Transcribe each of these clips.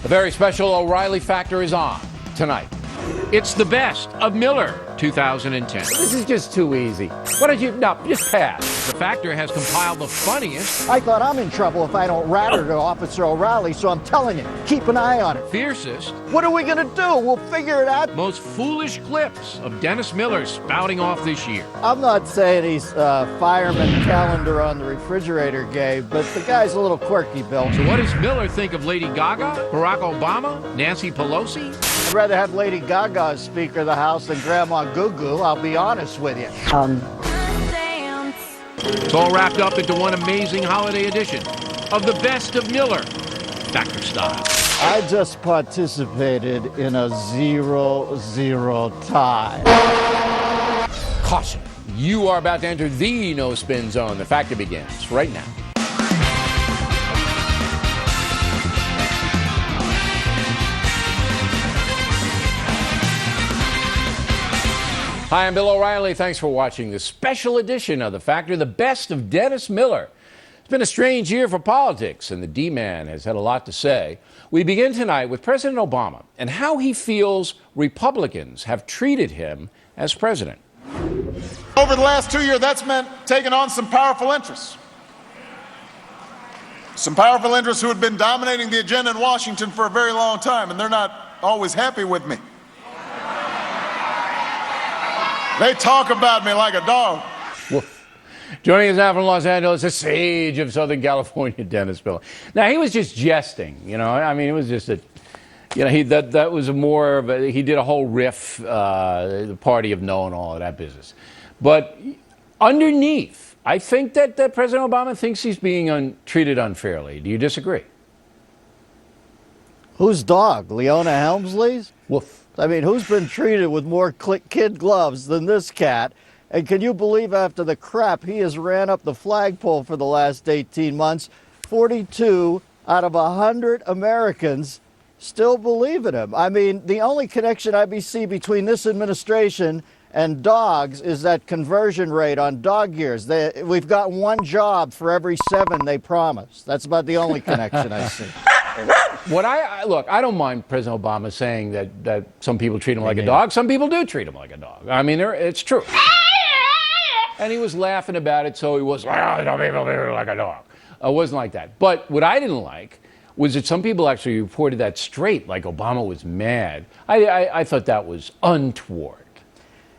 A very special O'Reilly Factor is on tonight. It's the best of Miller 2010. This is just too easy. Why don't you, no, just pass. The Factor has compiled the funniest. I thought I'm in trouble if I don't rat her to Officer O'Reilly, so I'm telling you, keep an eye on it. Fiercest. What are we going to do? We'll figure it out. Most foolish clips of Dennis Miller spouting off this year. I'm not saying he's fireman calendar on the refrigerator game, but the guy's a little quirky, Bill. So what does Miller think of Lady Gaga, Barack Obama, Nancy Pelosi? I'd rather have Lady Gaga as Speaker of the House than Grandma Goo Goo, I'll be honest with you. It's all wrapped up into one amazing holiday edition of the best of Miller, Factor style. I just participated in a 0-0 tie. Caution, you are about to enter the no-spin zone. The Factor begins right now. Hi, I'm Bill O'Reilly. Thanks for watching this special edition of The Factor, the best of Dennis Miller. It's been a strange year for politics, and the D-Man has had a lot to say. We begin tonight with President Obama and how he feels Republicans have treated him as president. Over the last 2 years, that's meant taking on some powerful interests. Some powerful interests who had been dominating the agenda in Washington for a very long time, and they're not always happy with me. They talk about me like a dog. Woof. Joining us now from Los Angeles, the sage of Southern California, Dennis Miller. Now, he was just jesting, you know. I mean, it was just a, you know, that was more of a, he did a whole riff, the party of no and all of that business. But underneath, I think that President Obama thinks he's being treated unfairly. Do you disagree? Whose dog? Leona Helmsley's? Woof. I mean, who's been treated with more kid gloves than this cat? And can you believe after the crap he has ran up the flagpole for the last 18 months, 42 out of 100 Americans still believe in him? I mean, the only connection I see between this administration and dogs is that conversion rate on dog years. We've got one job for every 7 they promised. That's about the only connection I see. Look, I don't mind President Obama saying that some people treat him like a dog. Some people do treat him like a dog. I mean, it's true. And he was laughing about it, so he was like, oh, some people treat him like a dog. It wasn't like that. But what I didn't like was that some people actually reported that straight, like Obama was mad. I thought that was untoward.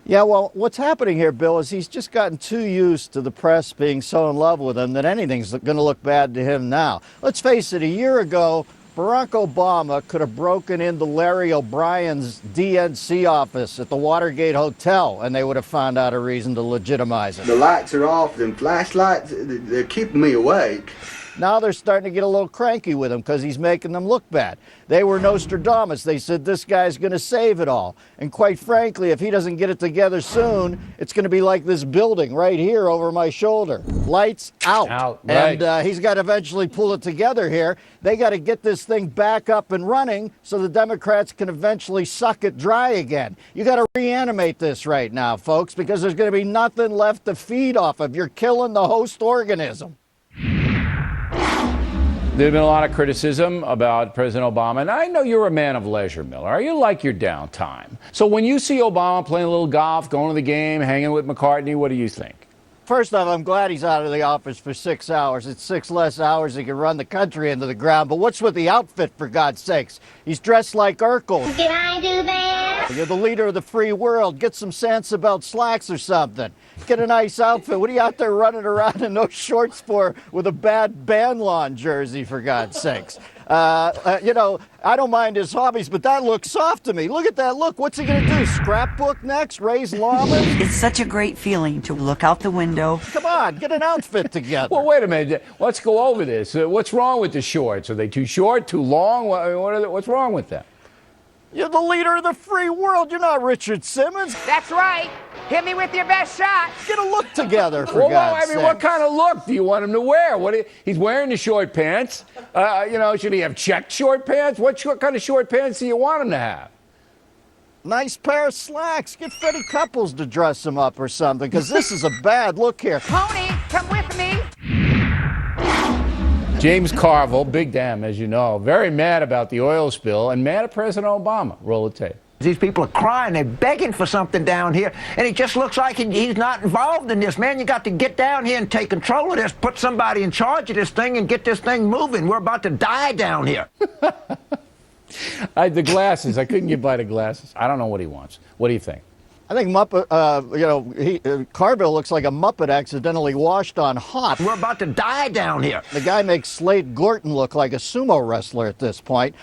Yeah, well, what's happening here, Bill, is he's just gotten too used to the press being so in love with him that anything's going to look bad to him now. Let's face it, a year ago, Barack Obama could have broken into Larry O'Brien's DNC office at the Watergate Hotel, and they would have found out a reason to legitimize it. The lights are off, them flashlights, they're keeping me awake. Now they're starting to get a little cranky with him because he's making them look bad. They were Nostradamus. They said this guy's going to save it all. And quite frankly, if he doesn't get it together soon, it's going to be like this building right here over my shoulder. Lights out. Right. And he's got to eventually pull it together here. They got to get this thing back up and running so the Democrats can eventually suck it dry again. You got to reanimate this right now, folks, because there's going to be nothing left to feed off of. You're killing the host organism. There's been a lot of criticism about President Obama, and I know you're a man of leisure, Miller. You like your downtime. So when you see Obama playing a little golf, going to the game, hanging with McCartney, what do you think? First off, I'm glad he's out of the office for 6 hours. It's 6 less hours he can run the country into the ground. But what's with the outfit, for God's sakes? He's dressed like Urkel. Can I do that? You're the leader of the free world. Get some Sansabelt slacks or something. Get a nice outfit. What are you out there running around in those shorts for with a bad band lawn jersey, for God's sakes? You know, I don't mind his hobbies, but that looks soft to me. Look at that look. What's he going to do? Scrapbook next? Raise llamas? It's such a great feeling to look out the window. Come on, get an outfit together. Well, wait a minute. Let's go over this. What's wrong with the shorts? Are they too short, too long? What's wrong with them? You're the leader of the free world. You're not Richard Simmons. That's right. Hit me with your best shot. Get a look together, for Well, God's I mean, sake. what kind of look do you want him to wear? He's wearing the short pants. You know, should he have checked short pants? What kind of short pants do you want him to have? Nice pair of slacks. Get Freddie Couples to dress him up or something, because this is a bad look here. Pony, come with me. James Carville, big damn, as you know, very mad about the oil spill and mad at President Obama. Roll the tape. These people are crying, they're begging for something down here, and it just looks like he's not involved in this. Man, you got to get down here and take control of this, put somebody in charge of this thing and get this thing moving. We're about to die down here. The glasses, I couldn't get by the glasses. I don't know what he wants. What do you think? I think Carville looks like a Muppet accidentally washed on hot. We're about to die down here. The guy makes Slade Gorton look like a sumo wrestler at this point.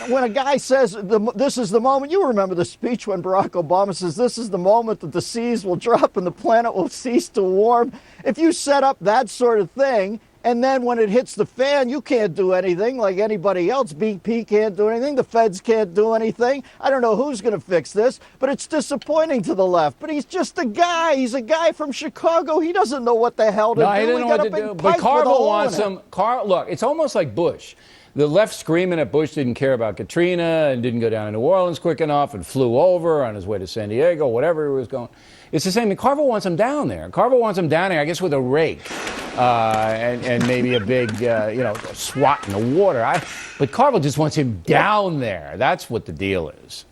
When a guy says, this is the moment, you remember the speech when Barack Obama says, this is the moment that the seas will drop and the planet will cease to warm. If you set up that sort of thing, and then when it hits the fan, you can't do anything like anybody else. BP can't do anything. The feds can't do anything. I don't know who's going to fix this, but it's disappointing to the left. But he's just a guy. He's a guy from Chicago. He doesn't know what the hell to do. He didn't know what to do. But Carville wants him. Look, it's almost like Bush. The left screaming at Bush didn't care about Katrina and didn't go down to New Orleans quick enough and flew over on his way to San Diego, whatever he was going. It's the same thing. Carville wants him down there. Carville wants him down there, I guess, with a rake and maybe a big, swat in the water. But Carville just wants him down there. That's what the deal is.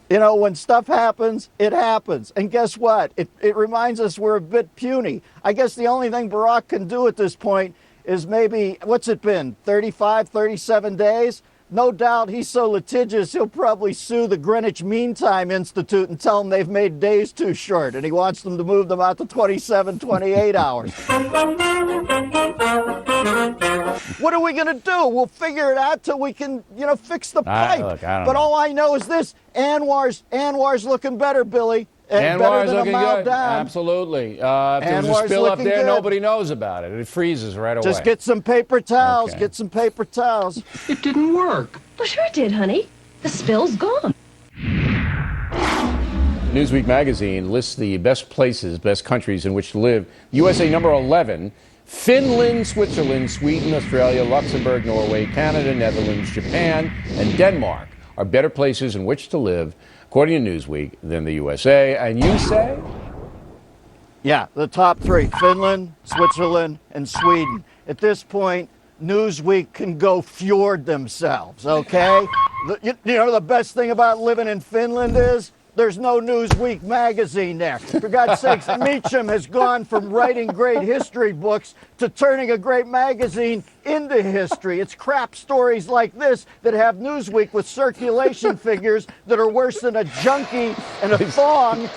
You know, when stuff happens, it happens. And guess what? It reminds us we're a bit puny. I guess the only thing Barack can do at this point is maybe, what's it been, 35, 37 days? No doubt he's so litigious, he'll probably sue the Greenwich Mean Time Institute and tell them they've made days too short, and he wants them to move them out to 27, 28 hours. What are we going to do? We'll figure it out till we can, fix the pipe. Look, I don't but know. All I know is this, Anwar's looking better, Billy. And better Anwar's than looking a mile good. down. Absolutely. If there's a Anwar's spill up looking there, good. nobody knows about it. It freezes right away. Just get some paper towels. Okay. Get some paper towels. It didn't work. Well, sure it did, honey. The spill's gone. Newsweek magazine lists the best places, best countries in which to live. USA number 11, Finland, Switzerland, Sweden, Australia, Luxembourg, Norway, Canada, Netherlands, Japan, and Denmark are better places in which to live, according to Newsweek, than the USA. And you say? Yeah, the top three, Finland, Switzerland, and Sweden. At this point, Newsweek can go fjord themselves, okay? The best thing about living in Finland is there's no Newsweek magazine there. For God's sakes, Meacham has gone from writing great history books to turning a great magazine into history. It's crap stories like this that have Newsweek with circulation figures that are worse than a junkie and a thong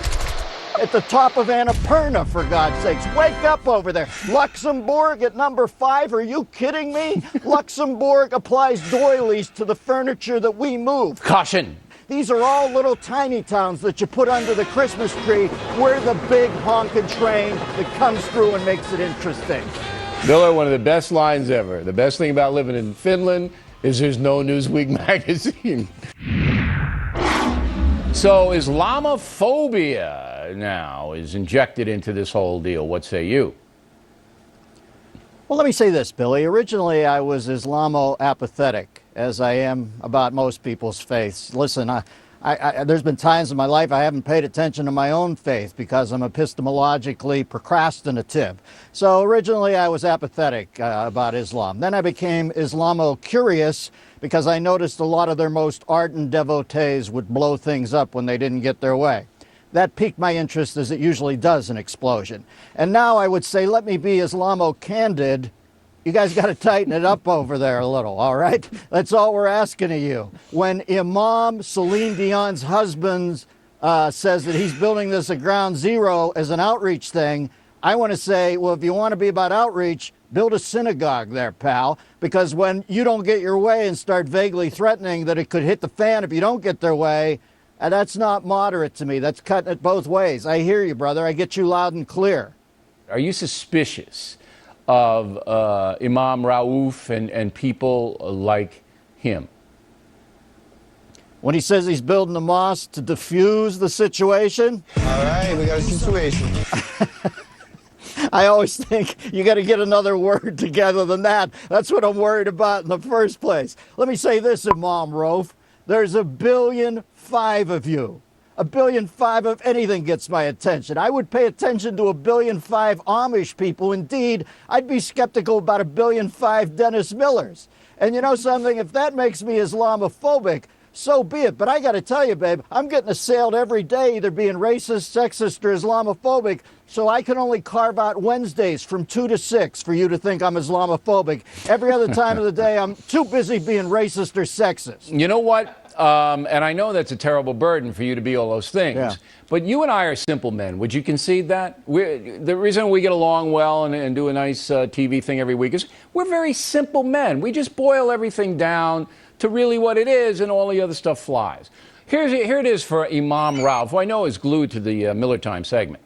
at the top of Annapurna, for God's sakes. Wake up over there. Luxembourg at number 5, are you kidding me? Luxembourg applies doilies to the furniture that we move. Caution. These are all little tiny towns that you put under the Christmas tree. We're the big honking train that comes through and makes it interesting. Miller, one of the best lines ever. The best thing about living in Finland is there's no Newsweek magazine. So Islamophobia now is injected into this whole deal. What say you? Well, let me say this, Billy. Originally, I was Islamo-apathetic, as I am about most people's faiths. Listen, there's been times in my life I haven't paid attention to my own faith because I'm epistemologically procrastinative. So originally, I was apathetic about Islam. Then I became Islamo-curious because I noticed a lot of their most ardent devotees would blow things up when they didn't get their way. That piqued my interest, as it usually does an explosion. And now I would say, let me be Islamo-candid. You guys got to tighten it up over there a little, all right? That's all we're asking of you. When Imam Celine Dion's husband says that he's building this at ground zero as an outreach thing, I want to say, well, if you want to be about outreach, build a synagogue there, pal. Because when you don't get your way and start vaguely threatening that it could hit the fan if you don't get their way, that's not moderate to me. That's cutting it both ways. I hear you, brother. I get you loud and clear. Are you suspicious of Imam Rauf and people like him? When he says he's building a mosque to defuse the situation? All right, we got a situation. I always think you got to get another word together than that. That's what I'm worried about in the first place. Let me say this, Imam Rauf. There's 1.5 billion of you. 1.5 billion of anything gets my attention. I would pay attention to 1.5 billion Amish people. Indeed, I'd be skeptical about 1.5 billion Dennis Millers. And you know something? If that makes me Islamophobic, so be it. But I got to tell you, babe, I'm getting assailed every day either being racist, sexist, or Islamophobic. So I can only carve out Wednesdays from 2 to 6 for you to think I'm Islamophobic. Every other time of the day, I'm too busy being racist or sexist. You know what? And I know that's a terrible burden for you to be all those things. Yeah. But you and I are simple men. Would you concede that? The reason we get along well and do a nice TV thing every week is we're very simple men. We just boil everything down to really what it is, and all the other stuff flies. Here it is for Imam Ralph, who I know is glued to the Miller Time segment.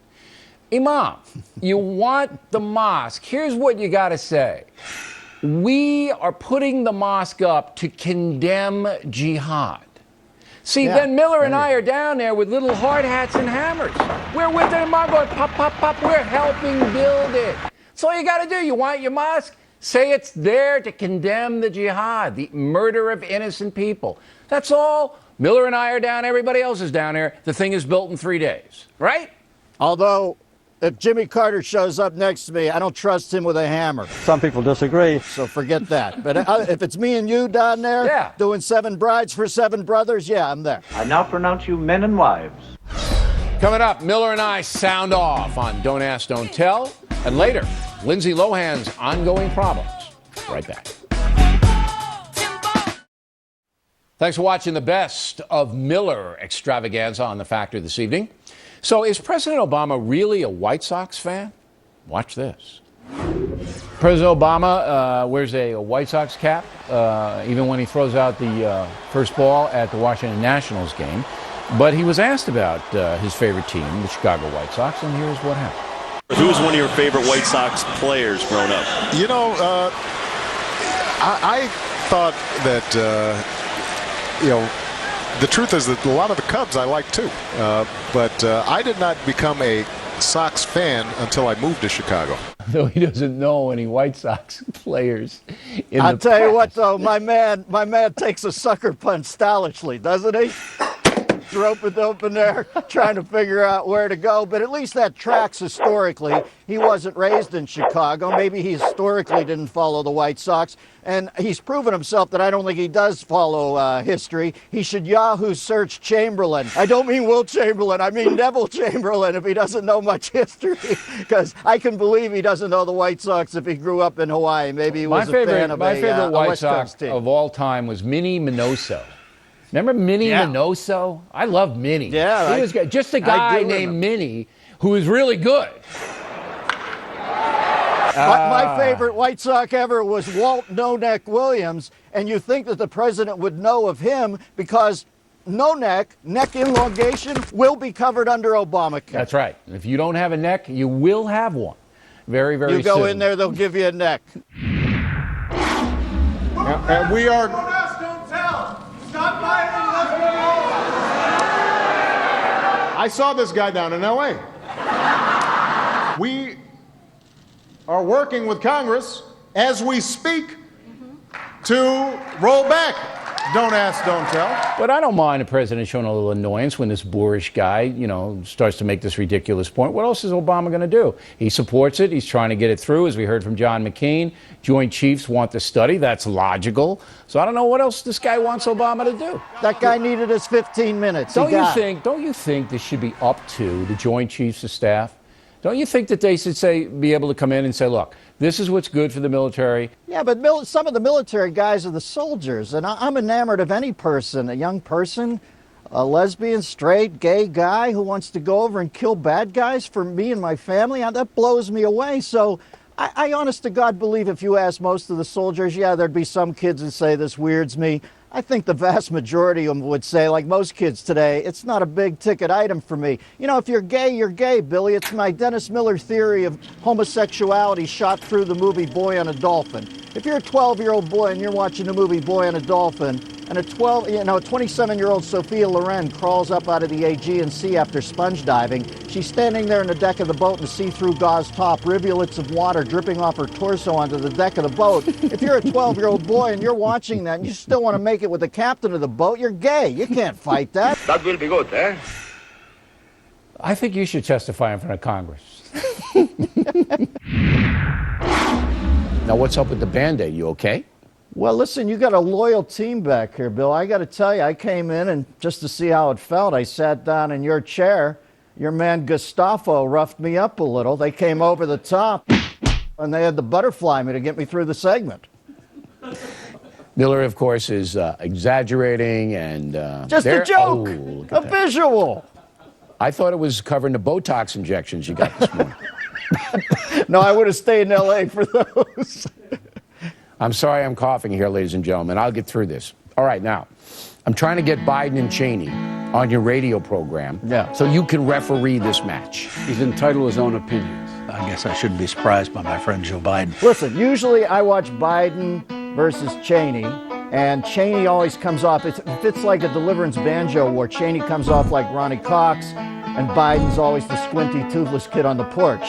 Imam, you want the mosque. Here's what you got to say. We are putting the mosque up to condemn jihad. See, then Miller and I are down there with little hard hats and hammers. We're with them, going pop, pop, pop. We're helping build it. That's all you got to do. You want your mosque? Say it's there to condemn the jihad, the murder of innocent people. That's all. Miller and I are down. Everybody else is down here. The thing is built in 3 days, right? Although, if Jimmy Carter shows up next to me, I don't trust him with a hammer. Some people disagree. So forget that. But if it's me and you down there doing 7 brides for 7 brothers, yeah, I'm there. I now pronounce you men and wives. Coming up, Miller and I sound off on Don't Ask, Don't Tell. And later, Lindsay Lohan's ongoing problems. Right back. Thanks for watching the best of Miller extravaganza on The Factor this evening. So is President Obama really a White Sox fan? Watch this. President Obama wears a White Sox cap even when he throws out the first ball at the Washington Nationals game. But he was asked about his favorite team, the Chicago White Sox, and here's what happened. Who was one of your favorite White Sox players growing up? You know, I thought that, the truth is that a lot of the Cubs I like too. But I did not become a Sox fan until I moved to Chicago. Though he doesn't know any White Sox players in I'll the tell you past. what, though, my man takes a sucker punch stylishly, doesn't he? Groping open there, trying to figure out where to go. But at least that tracks historically. He wasn't raised in Chicago. Maybe he historically didn't follow the White Sox. And he's proven himself that I don't think he does follow history. He should Yahoo search Chamberlain. I don't mean Will Chamberlain. I mean Neville Chamberlain if he doesn't know much history. Because I can believe he doesn't know the White Sox if he grew up in Hawaii. Maybe he was a fan of my favorite White West Coast Sox team. of all time was Minnie Minoso. Remember Minnie Minoso? I love Minnie. Yeah. He was just a guy named Minnie who was really good. My favorite White Sox ever was Walt No Neck Williams, and you think that the president would know of him because no neck elongation, will be covered under Obamacare. That's right. If you don't have a neck, you will have one. Very, very soon. You go in there, they'll give you a neck. And we are... Don't ask, don't tell. Stop fighting, let's go. I saw this guy down in L.A. We are working with Congress as we speak to roll back Don't Ask, Don't Tell. But I don't mind a president showing a little annoyance when this boorish guy, starts to make this ridiculous point. What else is Obama going to do? He supports it. He's trying to get it through, as we heard from John McCain. Joint Chiefs want the study. That's logical. So I don't know what else this guy wants Obama to do. That guy needed his 15 minutes. Don't you think this should be up to the Joint Chiefs of Staff? Don't you think that they should be able to come in and say, look, this is what's good for the military? Yeah, but some of the military guys are the soldiers, and I'm enamored of any person, a young person, a lesbian, straight, gay guy who wants to go over and kill bad guys for me and my family. That blows me away. So I honest to God believe if you ask most of the soldiers, there'd be some kids that say this weirds me. I think the vast majority of them would say, like most kids today, it's not a big ticket item for me. If you're gay, Billy. It's my Dennis Miller theory of homosexuality shot through the movie Boy on a Dolphin. If you're a 12-year-old boy and you're watching the movie Boy on a Dolphin, and a 27-year-old Sophia Loren crawls up out of the Aegean Sea after sponge diving, she's standing there in the deck of the boat in a see-through gauze top, rivulets of water dripping off her torso onto the deck of the boat. If you're a 12-year-old boy and you're watching that and you still want to make it with the captain of the boat, you're gay. You can't fight that. That will be good, eh? I think you should testify in front of Congress. Now, what's up with the Band-Aid? You okay? Well, listen, you got a loyal team back here, Bill. I got to tell you, I came in and just to see how it felt, I sat down in your chair. Your man Gustavo roughed me up a little. They came over the top, and they had to butterfly me to get me through the segment. Miller, of course, is exaggerating and... just a joke! A visual! I thought it was covering the Botox injections you got this morning. No, I would have stayed in L.A. for those. I'm sorry I'm coughing here, ladies and gentlemen. I'll get through this. All right, now, I'm trying to get Biden and Cheney on your radio program so you can referee this match. He's entitled to his own opinions. I guess I shouldn't be surprised by my friend Joe Biden. Listen, usually I watch Biden versus Cheney, and Cheney always comes off, it's like a Deliverance banjo where Cheney comes off like Ronnie Cox, and Biden's always the squinty, toothless kid on the porch.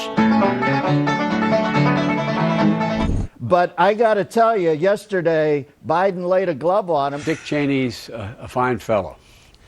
But I got to tell you, yesterday, Biden laid a glove on him. Dick Cheney's a fine fellow.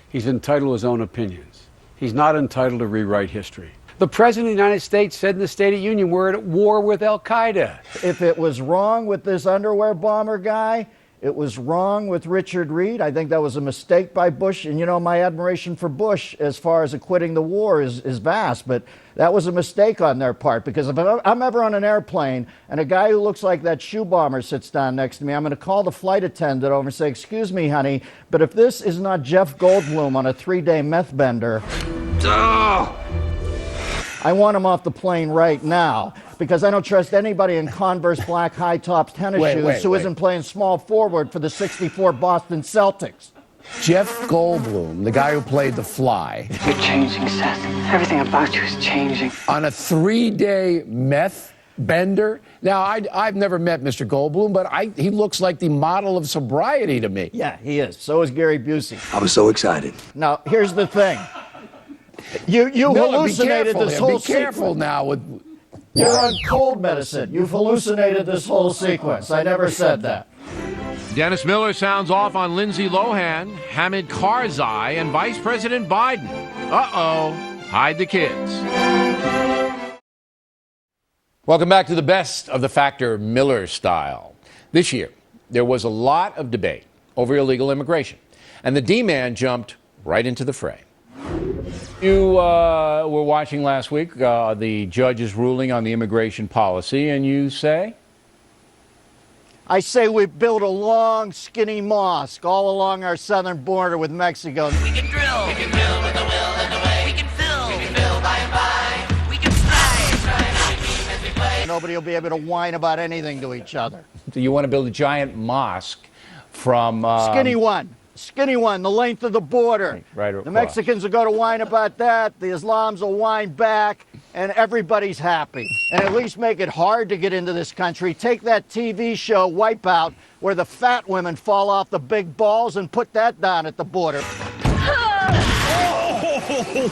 He's entitled to his own opinions. He's not entitled to rewrite history. The President of the United States said in the State of the Union we're at war with Al-Qaeda. If it was wrong with this underwear bomber guy, it was wrong with Richard Reed. I think that was a mistake by Bush. And, you know, my admiration for Bush as far as acquitting the war is vast. But that was a mistake on their part. Because if I'm ever on an airplane and a guy who looks like that shoe bomber sits down next to me, I'm going to call the flight attendant over and say, "Excuse me, honey, but if this is not Jeff Goldblum on a 3-day meth bender, I want him off the plane right now." Because I don't trust anybody in Converse black high-tops tennis shoes who isn't playing small forward for the '64 Boston Celtics. Jeff Goldblum, the guy who played The Fly. You're changing, Seth. Everything about you is changing. On a 3-day meth bender? Now, I've never met Mr. Goldblum, but he looks like the model of sobriety to me. Yeah, he is. So is Gary Busey. I was so excited. Now, here's the thing. You Miller, hallucinated this whole sequence. Be careful now with... You're on cold medicine. You've hallucinated this whole sequence. I never said that. Dennis Miller sounds off on Lindsay Lohan, Hamid Karzai, and Vice President Biden. Uh-oh. Hide the kids. Welcome back to the best of the Factor Miller style. This year, there was a lot of debate over illegal immigration, and the D-man jumped right into the fray. You were watching last week the judge's ruling on the immigration policy, and you say? I say we build a long, skinny mosque all along our southern border with Mexico. We can drill with the will and the way. We can fill by and by. We can strike. Nobody will be able to whine about anything to each other. So you want to build a giant mosque from... Skinny one, the length of the border. Right the Mexicans will go to whine about that, the Islams will whine back, and everybody's happy. And at least make it hard to get into this country. Take that TV show, Wipeout, where the fat women fall off the big balls and put that down at the border.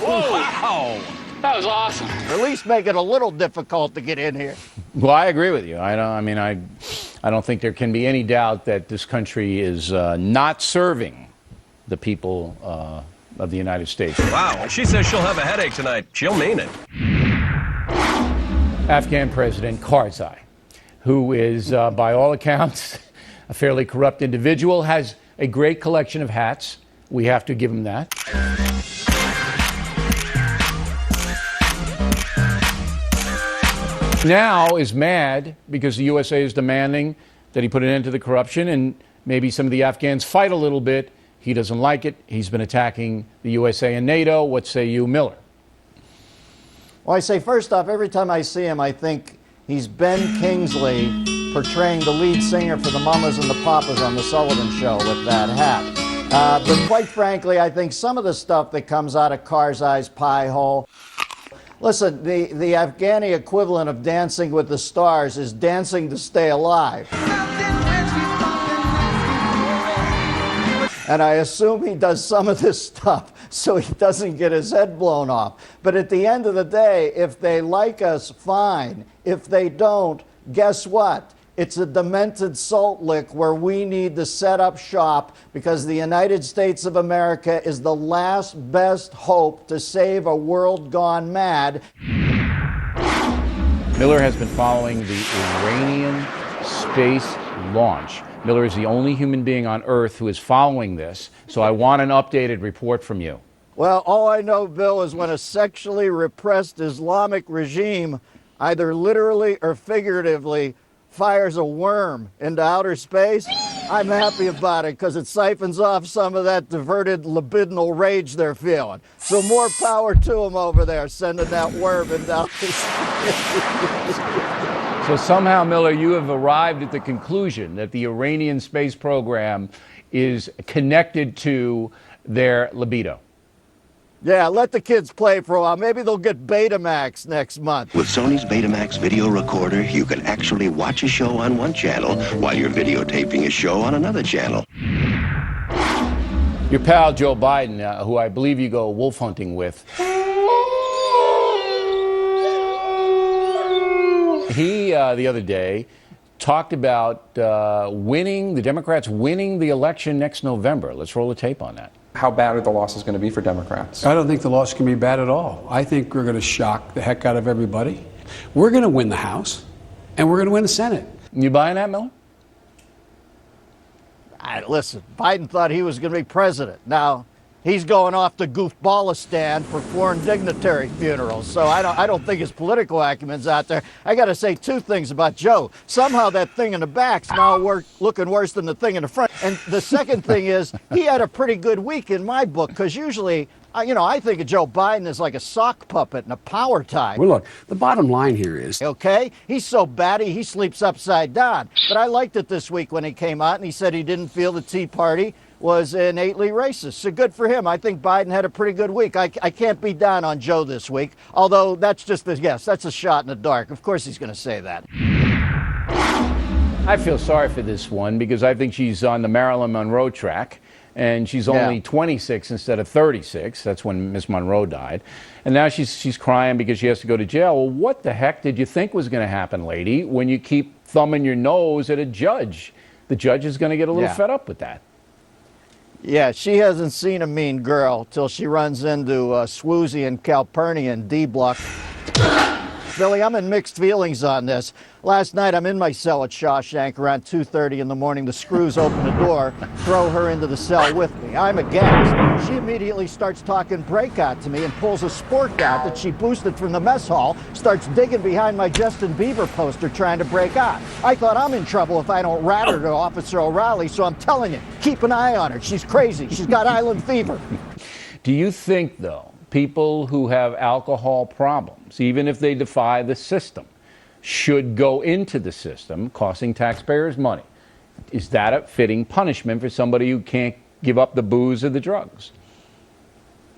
Wow! That was awesome. Or at least make it a little difficult to get in here. Well, I agree with you. I don't think there can be any doubt that this country is not serving the people of the United States. Wow, she says she'll have a headache tonight. She'll mean it. Afghan President Karzai, who is, by all accounts, a fairly corrupt individual, has a great collection of hats. We have to give him that. Now is mad because the USA is demanding that he put an end to the corruption, and maybe some of the Afghans fight a little bit. He doesn't like it. He's been attacking the USA and NATO. What say you, Miller? Well, I say, first off, every time I see him, I think he's Ben Kingsley portraying the lead singer for the Mamas and the Papas on The Sullivan Show with that hat. But quite frankly, I think some of the stuff that comes out of Karzai's pie hole... Listen, the Afghani equivalent of Dancing with the Stars is Dancing to Stay Alive. And I assume he does some of this stuff so he doesn't get his head blown off. But at the end of the day, if they like us, fine. If they don't, guess what? It's a demented salt lick where we need to set up shop because the United States of America is the last best hope to save a world gone mad. Miller has been following the Iranian space launch. Miller is the only human being on Earth who is following this, so I want an updated report from you. Well, all I know, Bill, is when a sexually repressed Islamic regime, either literally or figuratively, fires a worm into outer space, I'm happy about it because it siphons off some of that diverted libidinal rage they're feeling. So more power to them over there, sending that worm into outer space. So somehow, Miller, you have arrived at the conclusion that the Iranian space program is connected to their libido. Yeah, let the kids play for a while. Maybe they'll get Betamax next month. With Sony's Betamax video recorder, you can actually watch a show on one channel while you're videotaping a show on another channel. Your pal Joe Biden, who I believe you go wolf hunting with, he, the other day, talked about the Democrats winning the election next November. Let's roll the tape on that. How bad are the losses going to be for Democrats? I don't think the loss can be bad at all. I think we're going to shock the heck out of everybody. We're going to win the House, and we're going to win the Senate. You buying that, Miller? Listen, Biden thought he was going to be president. Now, he's going off to goofballistan for foreign dignitary funerals. So I don't think his political acumen's out there. I got to say two things about Joe. Somehow that thing in the back's now looking worse than the thing in the front. And the second thing is he had a pretty good week in my book because usually, I think of Joe Biden as like a sock puppet in a power tie. Well, look, the bottom line here is... Okay? He's so batty, he sleeps upside down. But I liked it this week when he came out and he said he didn't feel the Tea Party was innately racist. So good for him. I think Biden had a pretty good week. I can't be down on Joe this week, although that's just that's a shot in the dark. Of course he's going to say that. I feel sorry for this one because I think she's on the Marilyn Monroe track, and she's only 26 instead of 36. That's when Miss Monroe died. And now she's crying because she has to go to jail. Well, what the heck did you think was going to happen, lady, when you keep thumbing your nose at a judge? The judge is going to get a little fed up with that. Yeah, she hasn't seen a mean girl till she runs into Swoozy and Calpurnian D-Block. Billy, I'm in mixed feelings on this. Last night, I'm in my cell at Shawshank around 2:30 in the morning. The screws open the door, throw her into the cell with me. I'm aghast. She immediately starts talking breakout to me and pulls a sport out that she boosted from the mess hall, starts digging behind my Justin Bieber poster trying to break out. I thought I'm in trouble if I don't rat her to Officer O'Reilly, so I'm telling you, keep an eye on her. She's crazy. She's got island fever. Do you think, though, people who have alcohol problems, even if they defy the system, should go into the system, costing taxpayers money? Is that a fitting punishment for somebody who can't give up the booze or the drugs?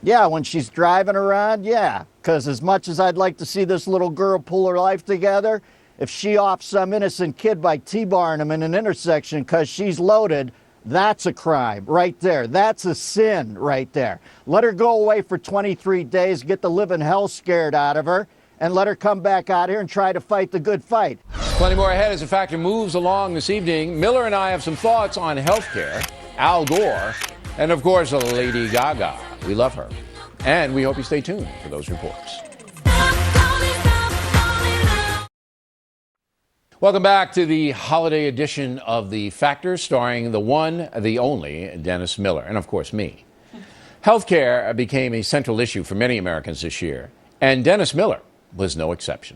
Yeah, when she's driving around, yeah. Because as much as I'd like to see this little girl pull her life together, if she offs some innocent kid by T-barring him in an intersection because she's loaded, that's a crime right there. That's a sin right there. Let her go away for 23 days, get the living hell scared out of her, and let her come back out here and try to fight the good fight. Plenty more ahead as the Factor moves along this evening. Miller and I have some thoughts on healthcare, Al Gore, and of course, Lady Gaga. We love her. And we hope you stay tuned for those reports. Welcome back to the holiday edition of The Factor, starring the one, the only, Dennis Miller, and of course me. Healthcare became a central issue for many Americans this year, and Dennis Miller was no exception.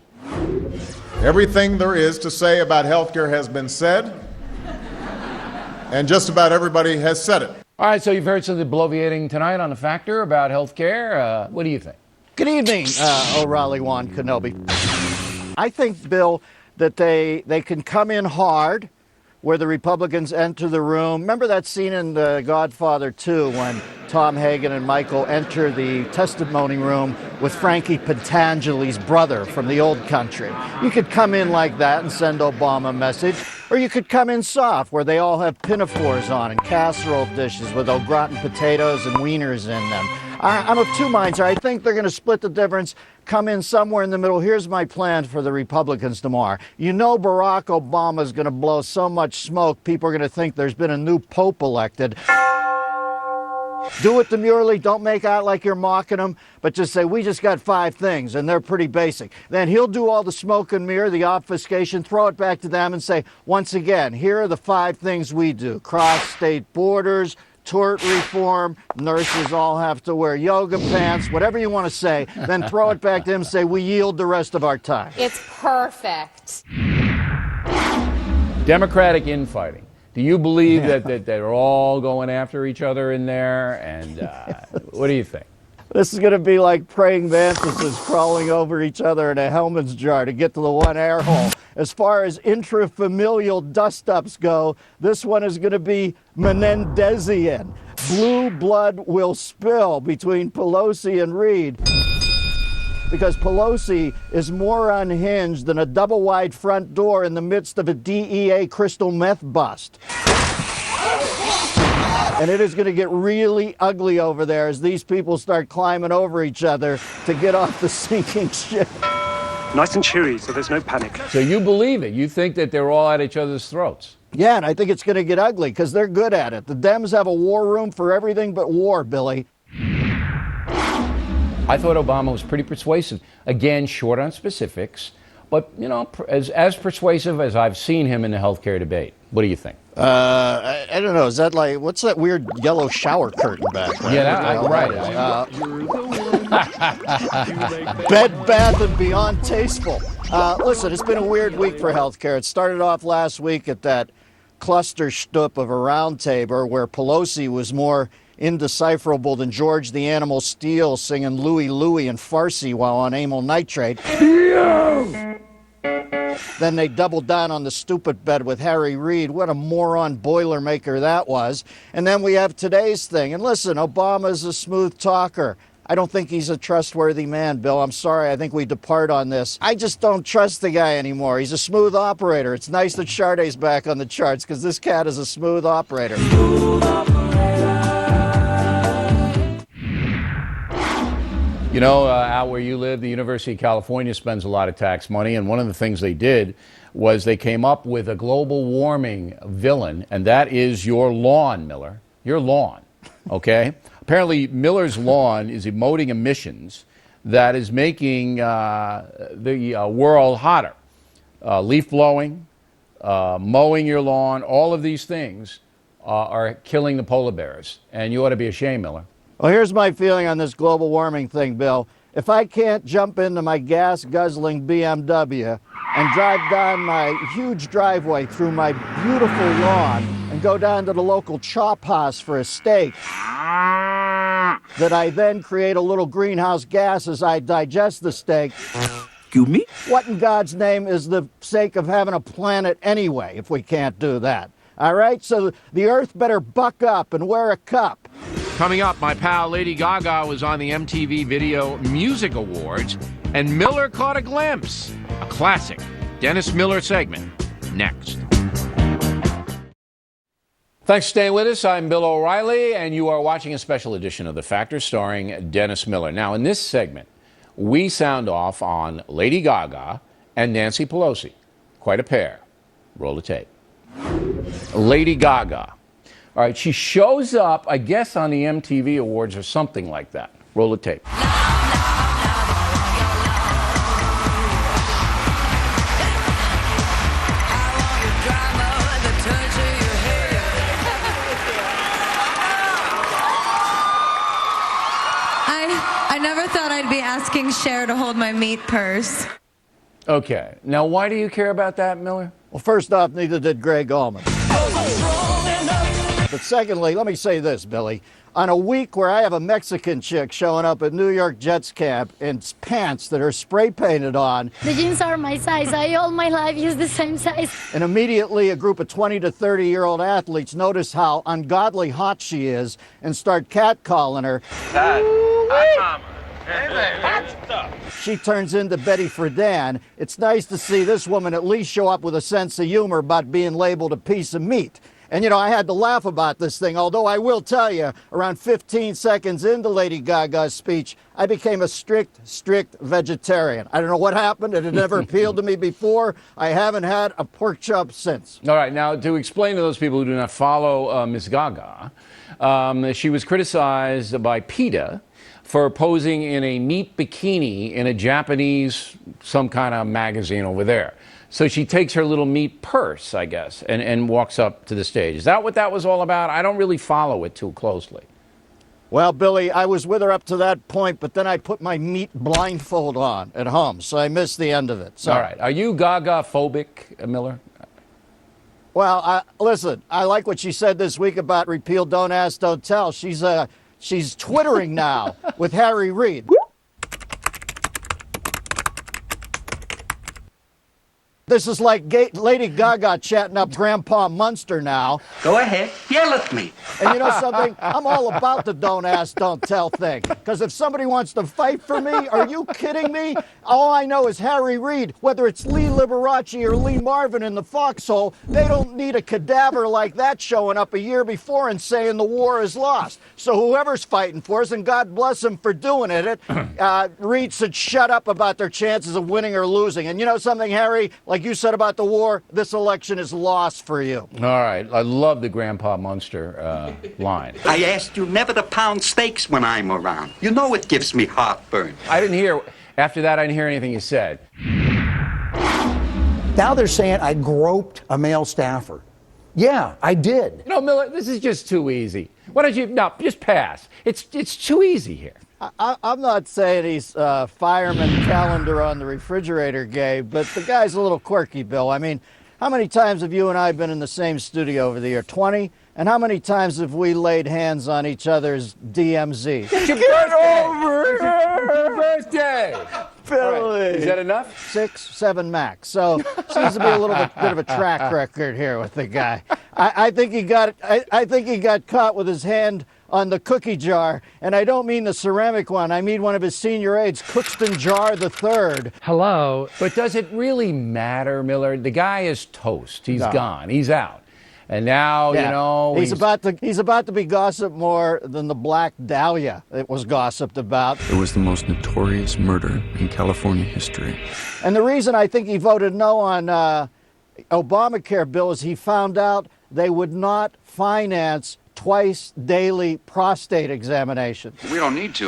Everything there is to say about healthcare has been said, and just about everybody has said it. All right, so you've heard something bloviating tonight on The Factor about healthcare. What do you think? Good evening, O'Reilly Juan Kenobi. I think, Bill, that they can come in hard where the Republicans enter the room. Remember that scene in The Godfather 2 when Tom Hagen and Michael enter the testimony room with Frankie Pentangeli's brother from the old country? You could come in like that and send Obama a message, or you could come in soft where they all have pinafores on and casserole dishes with au gratin potatoes and wieners in them. I'm of two minds here. I think they're going to split the difference, come in somewhere in the middle. Here's my plan for the Republicans tomorrow. You know Barack Obama is going to blow so much smoke, people are going to think there's been a new pope elected. Do it demurely, don't make out like you're mocking him, but just say, we just got 5 things, and they're pretty basic. Then he'll do all the smoke and mirror, the obfuscation, throw it back to them and say, once again, here are the 5 things we do. Cross state borders, tort reform, nurses all have to wear yoga pants, whatever you want to say, then throw it back to him and say, we yield the rest of our time. It's perfect. Democratic infighting. Do you believe that they're all going after each other in there? And what do you think? This is going to be like praying mantises crawling over each other in a Hellman's jar to get to the one air hole. As far as intrafamilial dust-ups go, this one is going to be Menendesian. Blue blood will spill between Pelosi and Reid, because Pelosi is more unhinged than a double-wide front door in the midst of a DEA crystal meth bust. And it is going to get really ugly over there as these people start climbing over each other to get off the sinking ship. Nice and cheery, so there's no panic. So you believe it? You think that they're all at each other's throats? Yeah, and I think it's going to get ugly because they're good at it. The Dems have a war room for everything but war, Billy. I thought Obama was pretty persuasive. Again, short on specifics, but, you know, as persuasive as I've seen him in the healthcare debate. What do you think? I don't know. Is that like, what's that weird yellow shower curtain back there? Yeah, right. Bed Bath and Beyond tasteful. Listen, it's been a weird week for healthcare. It started off last week at that cluster shtup of a round table where Pelosi was more indecipherable than George the Animal Steele singing Louie Louie in Farsi while on amyl nitrate. Then they doubled down on the stupid bed with Harry Reid. What a moron Boilermaker that was. And then we have today's thing. And listen, Obama's a smooth talker. I don't think he's a trustworthy man, Bill. I'm sorry. I think we depart on this. I just don't trust the guy anymore. He's a smooth operator. It's nice that Sade's back on the charts because this cat is a smooth operator. You know, out where you live, the University of California spends a lot of tax money, and one of the things they did was they came up with a global warming villain, and that is your lawn, Miller. Your lawn, okay? Apparently, Miller's lawn is emitting emissions that is making the world hotter. Leaf blowing, mowing your lawn, all of these things are killing the polar bears, and you ought to be ashamed, Miller. Well, here's my feeling on this global warming thing, Bill. If I can't jump into my gas-guzzling BMW and drive down my huge driveway through my beautiful lawn and go down to the local chop house for a steak, that I then create a little greenhouse gas as I digest the steak, excuse me? What in God's name is the sake of having a planet anyway if we can't do that? All right? So the Earth better buck up and wear a cup. Coming up, my pal Lady Gaga was on the MTV Video Music Awards, and Miller caught a glimpse. A classic Dennis Miller segment. Next. Thanks for staying with us. I'm Bill O'Reilly, and you are watching a special edition of The Factor starring Dennis Miller. Now, in this segment, we sound off on Lady Gaga and Nancy Pelosi. Quite a pair. Roll the tape. Lady Gaga. All right, she shows up, I guess, on the MTV Awards or something like that. Roll the tape. I never thought I'd be asking Cher to hold my meat purse. Okay, now why do you care about that, Miller? Well, first off, neither did Greg Allman. But secondly, let me say this, Billy. On a week where I have a Mexican chick showing up at New York Jets camp in pants that are spray painted on. The jeans are my size. I all my life use the same size. And immediately a group of 20 to 30-year-old athletes notice how ungodly hot she is and start catcalling her. She turns into Betty Friedan. It's nice to see this woman at least show up with a sense of humor about being labeled a piece of meat. And, you know, I had to laugh about this thing, although I will tell you, around 15 seconds into Lady Gaga's speech, I became a strict vegetarian. I don't know what happened. It had never appealed to me before. I haven't had a pork chop since. All right, now to explain to those people who do not follow Ms. Gaga, she was criticized by PETA for posing in a meat bikini in a Japanese, some kind of magazine over there. So she takes her little meat purse, I guess, and walks up to the stage. Is that what that was all about? I don't really follow it too closely. Well, Billy, I was with her up to that point, but then I put my meat blindfold on at home, so I missed the end of it. Sorry. All right. Are you Gaga-phobic, Miller? Well, listen, I like what she said this week about repeal, don't ask, don't tell. She's twittering now with Harry Reid. This is like Lady Gaga chatting up Grandpa Munster now. Go ahead, yell at me. And you know something? I'm all about the don't ask, don't tell thing. Because if somebody wants to fight for me, are you kidding me? All I know is Harry Reid, whether it's Lee Liberace or Lee Marvin in the foxhole, they don't need a cadaver like that showing up a year before and saying the war is lost. So whoever's fighting for us, and God bless them for doing it, Reid should shut up about their chances of winning or losing. And you know something, Harry? Like you said about the war, this election is lost for you. All right. I love the Grandpa Munster line. I asked you never to pound steaks when I'm around. You know it gives me heartburn. After that, I didn't hear anything you said. Now they're saying I groped a male staffer. Yeah, I did. No, Miller, this is just too easy. Why don't you, no, just pass. It's too easy here. I'm not saying he's fireman calendar on the refrigerator gay, but the guy's a little quirky, Bill. I mean, how many times have you and I been in the same studio over the year? 20? And how many times have we laid hands on each other's DMZ? Get over it! Your birthday! Billy. Right. Is that enough? 6, 7 max. So seems to be a little bit of a track record here with the guy. I think he got caught with his hand on the cookie jar, and I don't mean the ceramic one. I mean one of his senior aides, Cookston Jar III. Hello. But does it really matter, Miller? The guy is toast. He's gone. He's out. And now, you know, he's about to be gossiped more than the Black Dahlia it was gossiped about. It was the most notorious murder in California history. And the reason I think he voted no on Obamacare, Bill, is he found out they would not finance twice daily prostate examinations. We don't need to.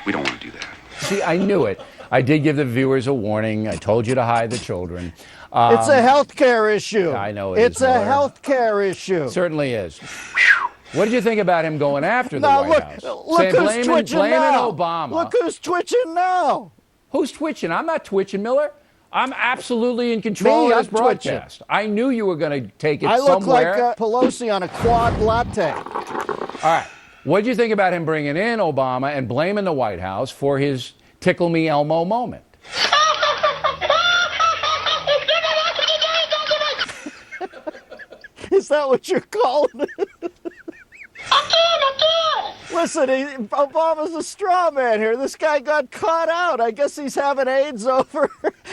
We don't want to do that. See, I knew it. I did give the viewers a warning. I told you to hide the children. It's a health care issue. I know it's a health care issue. It certainly is. What did you think about him going after the White House? Look who's twitching now. Obama. Look who's twitching now. Who's twitching? I'm not twitching, Miller. I'm absolutely in control of this broadcast. I knew you were going to take it somewhere. I look like Pelosi on a quad latte. All right. What did you think about him bringing in Obama and blaming the White House for his Tickle Me Elmo moment? Is that what you're calling it? Listen, Obama's a straw man here. This guy got caught out. I guess he's having AIDS over,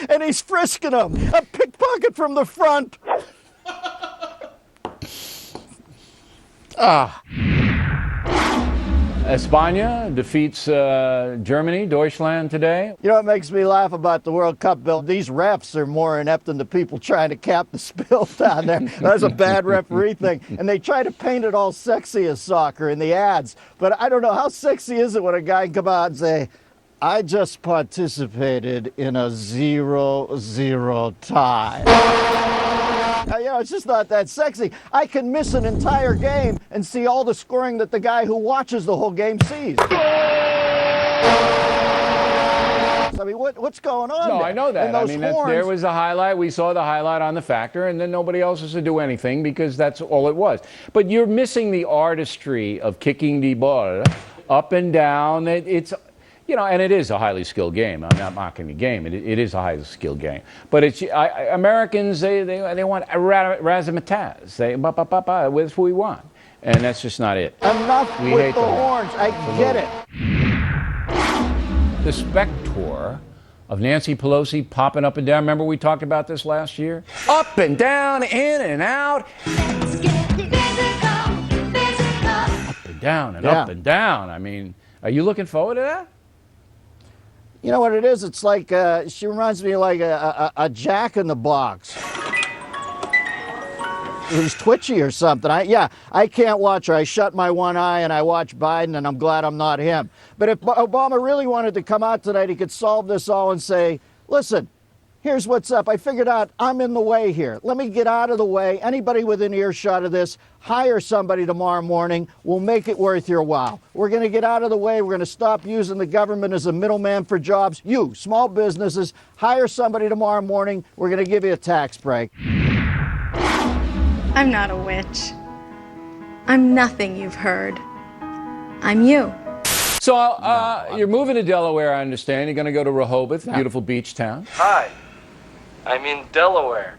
and he's frisking him. A pickpocket from the front. España defeats Germany, Deutschland today. You know what makes me laugh about the World Cup, Bill? These refs are more inept than the people trying to cap the spill down there. That's a bad referee thing. And they try to paint it all sexy as soccer in the ads. But I don't know, how sexy is it when a guy can come out and say, I just participated in a 0-0 tie. You know, it's just not that sexy. I can miss an entire game and see all the scoring that the guy who watches the whole game sees. I mean, what's going on No, there? I know that. And those horns, there was a highlight. We saw the highlight on the Factor, and then nobody else has to do anything because that's all it was. But you're missing the artistry of kicking the ball up and down. It's... You know, and it is a highly skilled game. I'm not mocking the game. It is a highly skilled game. But Americans, they want razzmatazz. With who we want. And that's just not it. Enough we with hate the horns. I get it. The Spector of Nancy Pelosi popping up and down. Remember we talked about this last year? Up and down, in and out. Let's get physical, physical. Up and down and up and down. I mean, are you looking forward to that? You know what it is? It's like, she reminds me of like a Jack in the Box who's twitchy or something. I can't watch her. I shut my one eye and I watch Biden, and I'm glad I'm not him. But if Obama really wanted to come out tonight, he could solve this all and say, listen, here's what's up. I figured out I'm in the way here. Let me get out of the way. Anybody within earshot of this, hire somebody tomorrow morning. We'll make it worth your while. We're going to get out of the way. We're going to stop using the government as a middleman for jobs. You, small businesses, hire somebody tomorrow morning. We're going to give you a tax break. I'm not a witch. I'm nothing you've heard. I'm you. So you're moving to Delaware, I understand. You're going to go to Rehoboth, beautiful beach town. Hi, I'm in Delaware.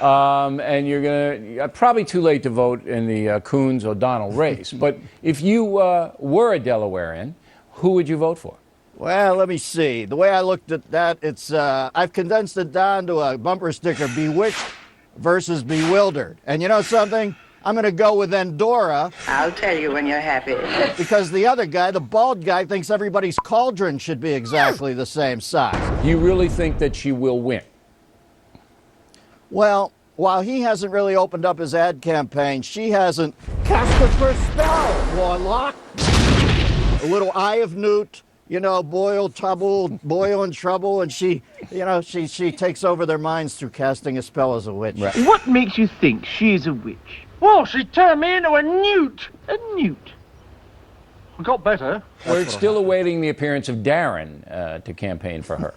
And you're going to, probably too late to vote in the Coons-O'Donnell race. But if you were a Delawarean, who would you vote for? Well, let me see. The way I looked at that, it's I've condensed it down to a bumper sticker: bewitched versus bewildered. And you know something? I'm going to go with Endora. I'll tell you when you're happy. Because the other guy, the bald guy, thinks everybody's cauldron should be exactly the same size. You really think that she will win? Well, while he hasn't really opened up his ad campaign, she hasn't cast the first spell, Warlock. A little Eye of Newt, you know, boy in trouble, and she takes over their minds through casting a spell as a witch. Right. What makes you think she's a witch? Well, she turned me into a newt. A newt. We got better. We're still awaiting the appearance of Darren to campaign for her.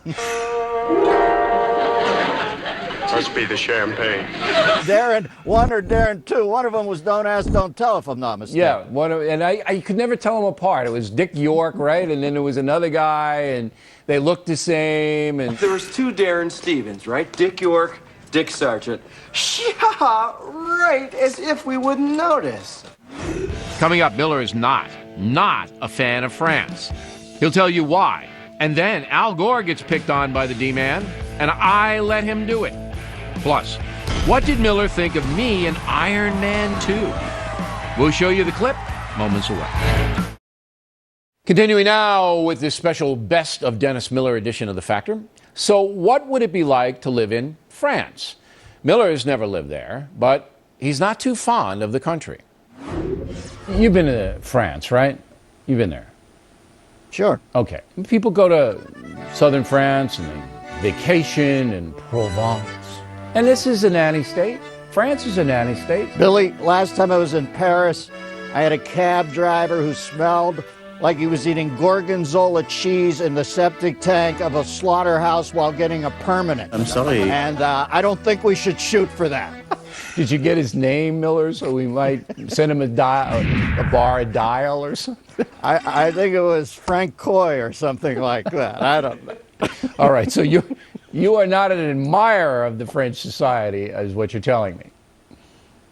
Must be the champagne. Darren 1 or Darren 2. One of them was Don't Ask, Don't Tell, if I'm not mistaken. Yeah, and I could never tell them apart. It was Dick York, right? And then there was another guy, and they looked the same. And there was 2 Darren Stevens, right? Dick York, Dick Sargent. Yeah, right, as if we wouldn't notice. Coming up, Miller is not a fan of France. He'll tell you why. And then Al Gore gets picked on by the D-Man, and I let him do it. Plus, what did Miller think of me in Iron Man 2? We'll show you the clip moments away. Continuing now with this special Best of Dennis Miller edition of The Factor. So what would it be like to live in France? Miller has never lived there, but he's not too fond of the country. You've been to France, right? You've been there. Sure. Okay. People go to southern France and they vacation in Provence. And this is a nanny state. France is a nanny state. Billy, last time I was in Paris, I had a cab driver who smelled like he was eating gorgonzola cheese in the septic tank of a slaughterhouse while getting a permanent. I'm sorry. And I don't think we should shoot for that. Did you get his name, Miller, so we might send him a bar, a dial or something? I think it was Frank Coy or something like that. I don't know. All right, so you are not an admirer of the French society, is what you're telling me.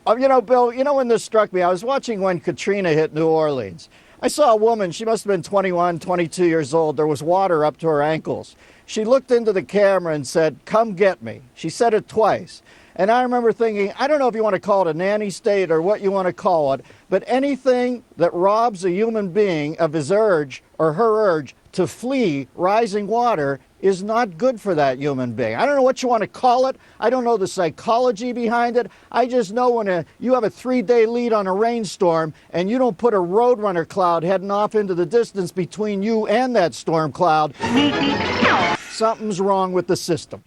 You know, Bill, you know when this struck me? I was watching when Katrina hit New Orleans. I saw a woman, she must have been 21, 22 years old. There was water up to her ankles. She looked into the camera and said, "Come get me." She said it twice. And I remember thinking, I don't know if you want to call it a nanny state or what you want to call it, but anything that robs a human being of his urge or her urge to flee rising water is not good for that human being. I don't know what you want to call it. I don't know the psychology behind it. I just know when you have a 3-day lead on a rainstorm and you don't put a roadrunner cloud heading off into the distance between you and that storm cloud, something's wrong with the system.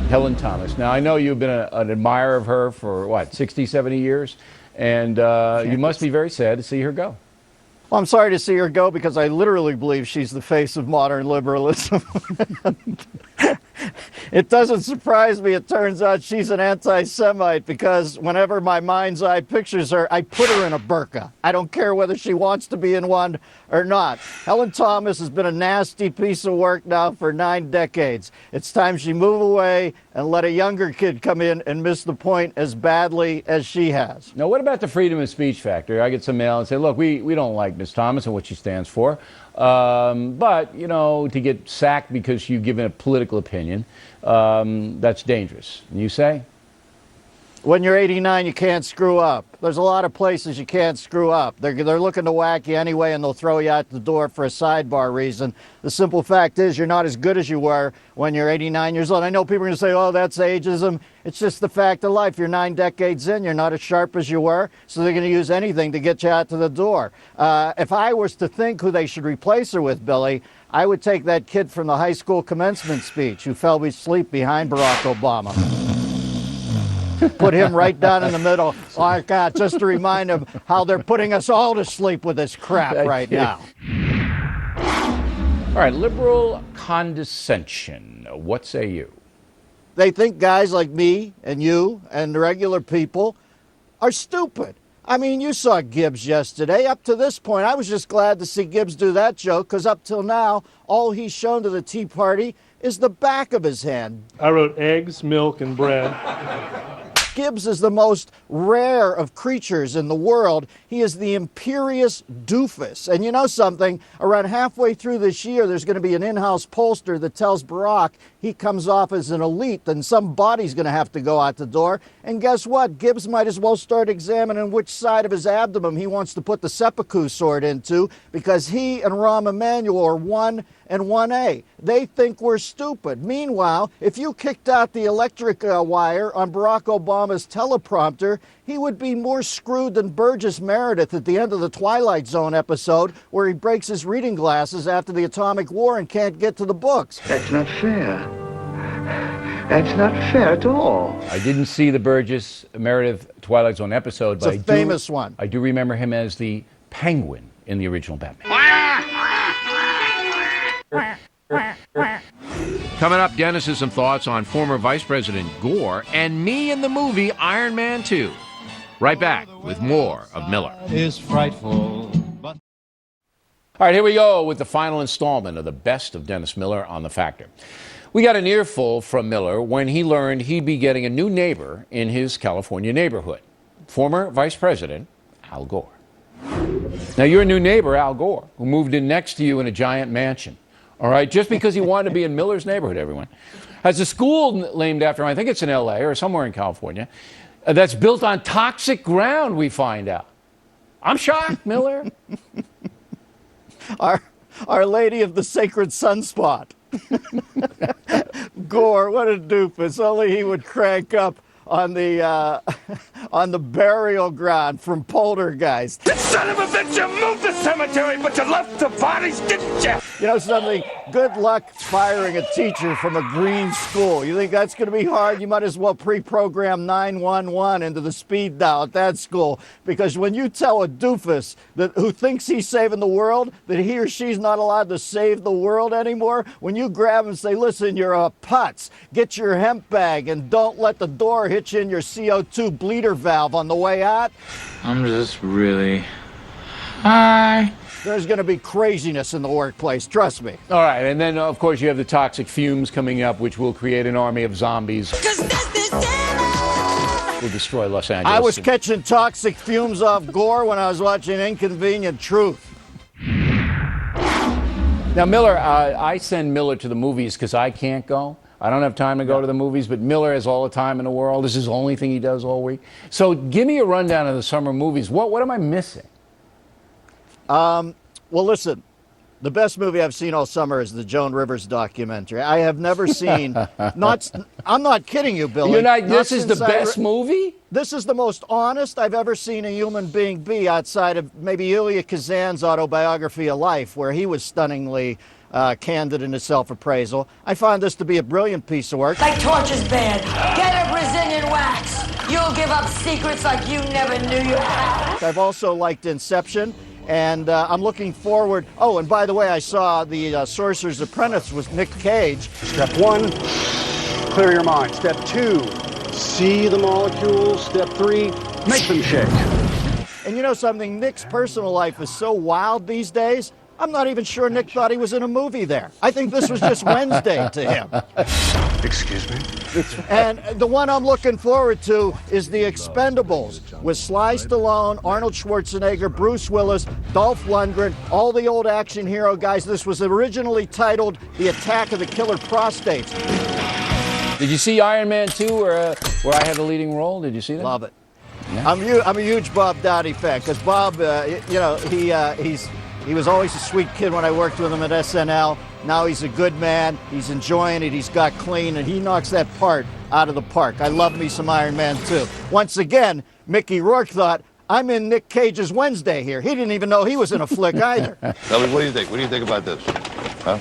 Helen Thomas. Now, I know you've been an admirer of her for, 60, 70 years, and you must be very sad to see her go. Well, I'm sorry to see her go because I literally believe she's the face of modern liberalism. It doesn't surprise me. It turns out she's an anti-Semite because whenever my mind's eye pictures her, I put her in a burqa. I don't care whether she wants to be in one or not. Helen Thomas has been a nasty piece of work now for 9 decades. It's time she move away and let a younger kid come in and miss the point as badly as she has. Now, what about the freedom of speech factor? I get some mail and say, look, we don't like Ms. Thomas and what she stands for. But, you know, to get sacked because you've given a political opinion, that's dangerous. And you say? When you're 89, you can't screw up. There's a lot of places you can't screw up. They're looking to whack you anyway, and they'll throw you out the door for a sidebar reason. The simple fact is you're not as good as you were when you're 89 years old. I know people are going to say, oh, that's ageism. It's just the fact of life. You're 9 decades in. You're not as sharp as you were, so they're going to use anything to get you out to the door. If I was to think who they should replace her with, Billy, I would take that kid from the high school commencement speech who fell asleep behind Barack Obama. Put him right down in the middle. Oh, God, just to remind him how they're putting us all to sleep with this crap right now. All right, liberal condescension. What say you? They think guys like me and you and regular people are stupid. I mean, you saw Gibbs yesterday. Up to this point, I was just glad to see Gibbs do that joke because up till now, all he's shown to the Tea Party is the back of his hand. I wrote eggs, milk, and bread. Gibbs is the most rare of creatures in the world. He is the imperious doofus. And you know something? Around halfway through this year, there's going to be an in-house pollster that tells Barack he comes off as an elite, and somebody's going to have to go out the door. And guess what? Gibbs might as well start examining which side of his abdomen he wants to put the seppuku sword into, because he and Rahm Emanuel are 1 and 1A. They think we're stupid. Meanwhile, if you kicked out the electric wire on Barack Obama's teleprompter, he would be more screwed than Burgess Meredith at the end of the Twilight Zone episode where he breaks his reading glasses after the atomic war and can't get to the books. That's not fair. That's not fair at all. I didn't see the Burgess Meredith Twilight Zone episode, but it's a famous one. I do remember him as the Penguin in the original Batman. Coming up, Dennis has some thoughts on former Vice President Gore and me in the movie Iron Man 2. Right back with more of Miller. Is frightful, but... All right, here we go with the final installment of the best of Dennis Miller on The Factor. We got an earful from Miller when he learned he'd be getting a new neighbor in his California neighborhood, former Vice President Al Gore. Now, you're a new neighbor, Al Gore, who moved in next to you in a giant mansion. All right, just because he wanted to be in Miller's neighborhood, everyone. Has a school named after him, I think it's in L.A. or somewhere in California, that's built on toxic ground, we find out. I'm shocked, Miller. Our Lady of the Sacred Sunspot. Gore, what a doofus. Only he would crank up on the burial ground from Poltergeist. The son of a bitch, you moved the cemetery, but you left the bodies, didn't you? You know something? Good luck firing a teacher from a green school. You think that's going to be hard? You might as well pre-program 911 into the speed dial at that school, because when you tell a doofus who thinks he's saving the world that he or she's not allowed to save the world anymore, when you grab him and say, listen, you're a putz, get your hemp bag and don't let the door hit you in your CO2 bleeder valve on the way out. I'm just really high. There's going to be craziness in the workplace, trust me. All right, and then, of course, you have the toxic fumes coming up, which will create an army of zombies. Will destroy Los Angeles. I was catching toxic fumes off Gore when I was watching Inconvenient Truth. Now, Miller, I send Miller to the movies because I can't go. I don't have time to go to the movies, but Miller has all the time in the world. This is the only thing he does all week. So give me a rundown of the summer movies. What am I missing? Well, listen, the best movie I've seen all summer is the Joan Rivers documentary. I have never seen, I'm not kidding you, Billy. This is the best movie? This is the most honest I've ever seen a human being be outside of maybe Elia Kazan's autobiography of life, where he was stunningly candid in his self-appraisal. I find this to be a brilliant piece of work. Like torture's bad. Get a Brazilian wax. You'll give up secrets like you never knew you had. I've also liked Inception. And I'm looking forward. Oh, and by the way, I saw the Sorcerer's Apprentice with Nick Cage. Step one, clear your mind. Step 2, see the molecules. Step 3, make them shake. And you know something? Nick's personal life is so wild these days, I'm not even sure Nick thought he was in a movie there. I think this was just Wednesday to him. Excuse me? And the one I'm looking forward to is The Expendables with Sly Stallone, Arnold Schwarzenegger, Bruce Willis, Dolph Lundgren, all the old action hero guys. This was originally titled The Attack of the Killer Prostates. Did you see Iron Man 2 where I had the leading role? Did you see that? Love it. Yeah. I'm a huge Bob Dowdy fan because Bob, you know, he was always a sweet kid when I worked with him at SNL. Now he's a good man. He's enjoying it. He's got clean, and he knocks that part out of the park. I love me some Iron Man 2. Once again, Mickey Rourke thought, I'm in Nick Cage's Wednesday here. He didn't even know he was in a flick either. Ellie, what do you think? What do you think about this? Huh?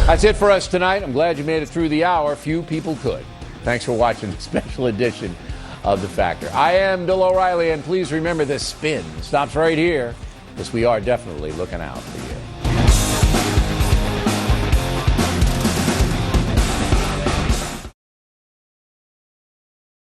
That's it for us tonight. I'm glad you made it through the hour. Few people could. Thanks for watching the special edition of The Factor. I am Bill O'Reilly, and please remember this spin stops right here, because we are definitely looking out for you.